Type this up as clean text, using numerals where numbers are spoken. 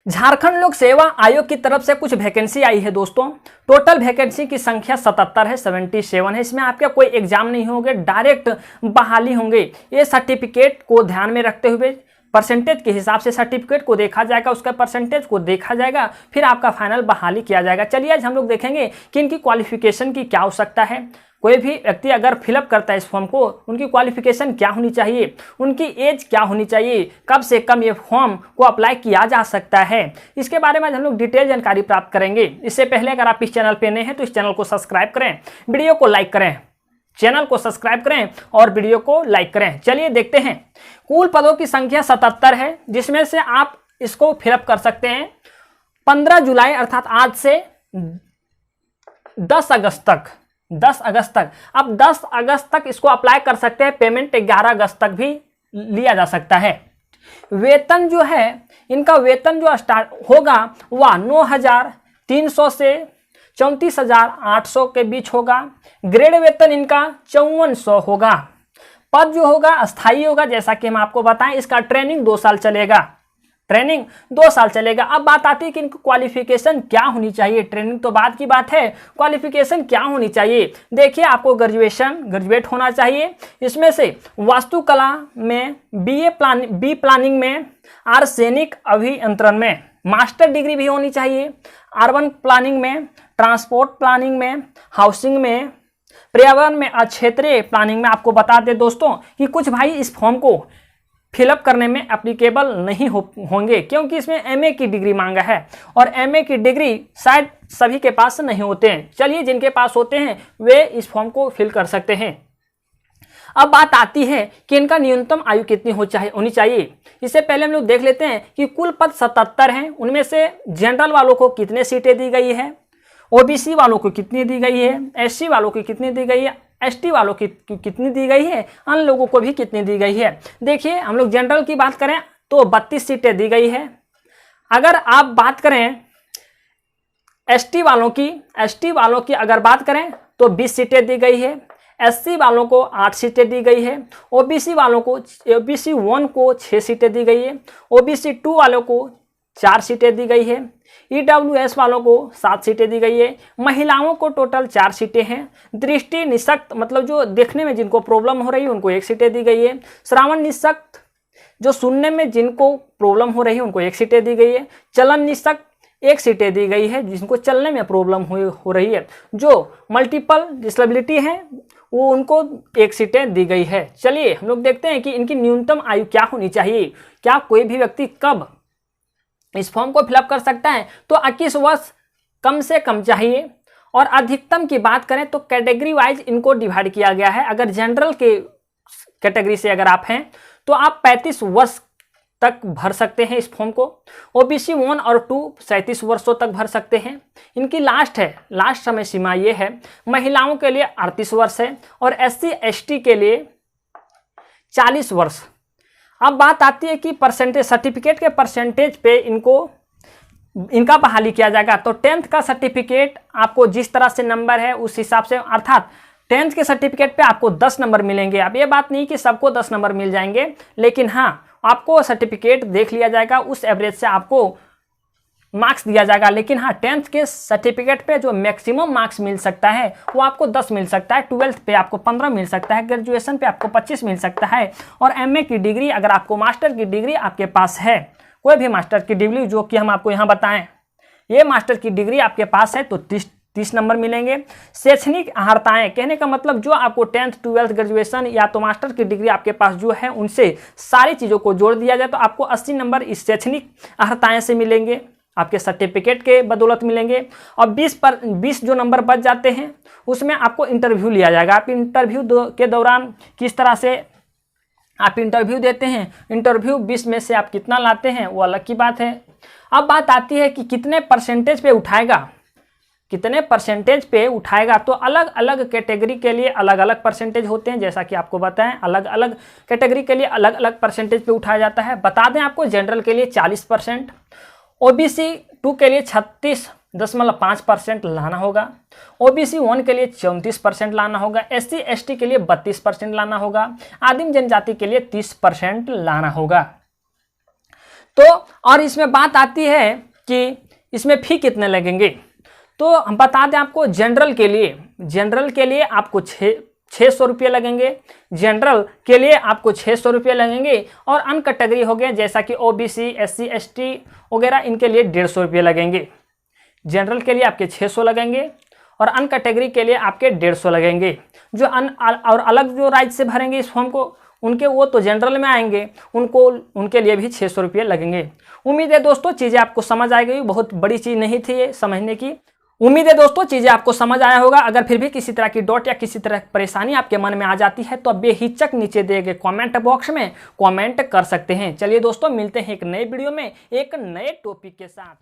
झारखंड लोक सेवा आयोग की तरफ से कुछ वैकेंसी आई है दोस्तों। टोटल वैकेंसी की संख्या 77 है, 77 है। इसमें आपका कोई एग्जाम नहीं होंगे, डायरेक्ट बहाली होंगे। ये सर्टिफिकेट को ध्यान में रखते हुए परसेंटेज के हिसाब से सर्टिफिकेट को देखा जाएगा, उसका परसेंटेज को देखा जाएगा, फिर आपका फाइनल बहाली किया जाएगा। चलिए आज हम लोग देखेंगे कि इनकी क्वालिफिकेशन की क्या आवश्यकता है। कोई भी व्यक्ति अगर फिलअप करता है इस फॉर्म को, उनकी क्वालिफिकेशन क्या होनी चाहिए, उनकी एज क्या होनी चाहिए, कब से कब ये फॉर्म को अप्लाई किया जा सकता है, इसके बारे में हम लोग डिटेल जानकारी प्राप्त करेंगे। इससे पहले अगर आप इस चैनल पर नए हैं तो इस चैनल को सब्सक्राइब करें, वीडियो को लाइक करें, चैनल को सब्सक्राइब करें और वीडियो को लाइक करें। चलिए देखते हैं। कुल पदों की संख्या 77 है, जिसमें से आप इसको फिलअप कर सकते हैं 15 जुलाई अर्थात आज से 10 अगस्त तक। 10 अगस्त तक, अब 10 अगस्त तक इसको अप्लाई कर सकते हैं। पेमेंट 11 अगस्त तक भी लिया जा सकता है। वेतन जो है, इनका वेतन जो स्टार्ट होगा वह 9,300 से 34,800 के बीच होगा। ग्रेड वेतन इनका 5400 होगा। पद जो होगा अस्थायी होगा, जैसा कि हम आपको बताएं। इसका ट्रेनिंग 2 साल चलेगा, ट्रेनिंग 2 साल चलेगा। अब बात आती है कि इनकी क्वालिफिकेशन क्या होनी चाहिए। ट्रेनिंग तो बाद की बात है, क्वालिफिकेशन क्या होनी चाहिए। देखिए, आपको ग्रेजुएट होना चाहिए। इसमें से वास्तुकला में बी प्लानिंग में, आर्सेनिक अभियंत्रण में मास्टर डिग्री भी होनी चाहिए। अर्बन प्लानिंग में, ट्रांसपोर्ट प्लानिंग में, हाउसिंग में, पर्यावरण में और क्षेत्रीय प्लानिंग में। आपको बता दें दोस्तों कि कुछ भाई इस फॉर्म को फिलअप करने में एप्लीकेबल नहीं होंगे, क्योंकि इसमें एमए की डिग्री मांगा है और एमए की डिग्री शायद सभी के पास नहीं होते हैं। चलिए, जिनके पास होते हैं वे इस फॉर्म को फिल कर सकते हैं। अब बात आती है कि इनका न्यूनतम आयु कितनी होनी चाहिए। इससे पहले हम लोग देख लेते हैं कि कुल पद 77 हैं, उनमें से जनरल वालों को कितने सीटें दी गई है, ओबीसी वालों को कितनी दी गई है, एससी वालों को कितनी दी गई है, एसटी वालों की कितनी दी गई है, अन्य लोगों को भी कितनी दी गई है। देखिए, हम लोग जनरल की बात करें तो 32 सीटें दी गई है। अगर आप बात करें एसटी वालों की अगर बात करें तो 20 सीटें दी गई है। एससी वालों को 8 सीटें दी गई है। ओबीसी 1 को 6 सीटें दी गई है। ओबीसी 2 वालों को 4 सीटें दी गई है। ईडब्ल्यूएस वालों को 7 सीटें दी गई है। महिलाओं को टोटल 4 सीटें हैं। दृष्टि निषक्त मतलब जो देखने में जिनको प्रॉब्लम हो रही है उनको 1 सीटें दी गई है। श्रवण निषक्त जो सुनने में जिनको प्रॉब्लम हो रही है उनको 1 सीटें दी गई है। चलन निषक्त 1 सीटें दी गई है, जिनको चलने में प्रॉब्लम हो रही है। जो मल्टीपल डिसेबिलिटी है वो उनको 1 सीटें दी गई है। चलिए हम लोग देखते हैं कि इनकी न्यूनतम आयु क्या होनी चाहिए। क्या कोई भी व्यक्ति कब इस फॉर्म को फिलअप कर सकता है, तो 21 वर्ष कम से कम चाहिए। और अधिकतम की बात करें तो कैटेगरी वाइज इनको डिवाइड किया गया है। अगर जनरल के कैटेगरी से अगर आप हैं तो आप 35 वर्ष तक भर सकते हैं इस फॉर्म को। ओबीसी 1 और 2 37 वर्षों तक भर सकते हैं। इनकी लास्ट समय सीमा ये है, महिलाओं के लिए 38 वर्ष है और एससी एसटी के लिए 40 वर्ष। अब बात आती है कि परसेंटेज, सर्टिफिकेट के परसेंटेज पे इनका बहाली किया जाएगा। तो 10th का सर्टिफिकेट आपको जिस तरह से नंबर है उस हिसाब से, अर्थात 10th के सर्टिफिकेट पे आपको 10 नंबर मिलेंगे। अब ये बात नहीं कि सबको 10 नंबर मिल जाएंगे, लेकिन हाँ, आपको सर्टिफिकेट देख लिया जाएगा, उस एवरेज से आपको मार्क्स दिया जाएगा। लेकिन हाँ, 10th के सर्टिफिकेट पे जो मैक्सिमम मार्क्स मिल सकता है वो आपको 10 मिल सकता है। 12th पे आपको 15 मिल सकता है। ग्रेजुएशन पे आपको 25 मिल सकता है। और एमए की डिग्री, अगर आपको मास्टर की डिग्री आपके पास है, कोई भी मास्टर की डिग्री जो कि हम आपको यहाँ बताएं, ये मास्टर की डिग्री आपके पास है तो 30 नंबर मिलेंगे। शैक्षणिक अर्हताएं, कहने का मतलब जो आपको 10th 12th ग्रेजुएशन या तो मास्टर की डिग्री आपके पास जो है उनसे सारी चीज़ों को जोड़ दिया जाए तो आपको 80 नंबर इस शैक्षणिक अर्हताएं से मिलेंगे, आपके सर्टिफिकेट के बदौलत मिलेंगे। और 20 जो नंबर बच जाते हैं उसमें आपको इंटरव्यू लिया जाएगा। आप इंटरव्यू के दौरान किस तरह से आप इंटरव्यू देते हैं, इंटरव्यू 20 में से आप कितना लाते हैं वो अलग की बात है। अब बात आती है कि कितने परसेंटेज पे उठाएगा, तो अलग अलग कैटेगरी के लिए अलग अलग परसेंटेज होते हैं। जैसा कि आपको बताएं, अलग अलग कैटेगरी के लिए अलग अलग परसेंटेज पे उठाया जाता है। बता दें आपको, जनरल के लिए 40%, ओबीसी 2 के लिए 36.5% लाना होगा, ओबीसी 1 के लिए 34% लाना होगा, एससी एसटी के लिए 32% लाना होगा, आदिम जनजाति के लिए 30% लाना होगा। तो और इसमें बात आती है कि इसमें फ़ी कितने लगेंगे। तो हम बता दें आपको, जनरल के लिए आपको 600 रुपये लगेंगे, जनरल के लिए आपको 600 रुपये लगेंगे। और अन्य कैटेगरी हो गए जैसा कि OBC, SC, ST वगैरह, इनके लिए 150 रुपये लगेंगे। जनरल के लिए आपके 600 लगेंगे और अन्य कैटेगरी के लिए आपके 150 लगेंगे। जो और अलग जो राज्य से भरेंगे इस फॉर्म को, उनके वो तो जनरल में आएंगे, उनके लिए भी 600 रुपये लगेंगे। उम्मीद है दोस्तों चीज़ें आपको समझ आ गई, बहुत बड़ी चीज़ नहीं थी ये समझने की। उम्मीद है दोस्तों चीज़ें आपको समझ आया होगा। अगर फिर भी किसी तरह की डाउट या किसी तरह की परेशानी आपके मन में आ जाती है तो आप बेहिचक नीचे दिए गए कमेंट बॉक्स में कमेंट कर सकते हैं। चलिए दोस्तों, मिलते हैं एक नए वीडियो में एक नए टॉपिक के साथ।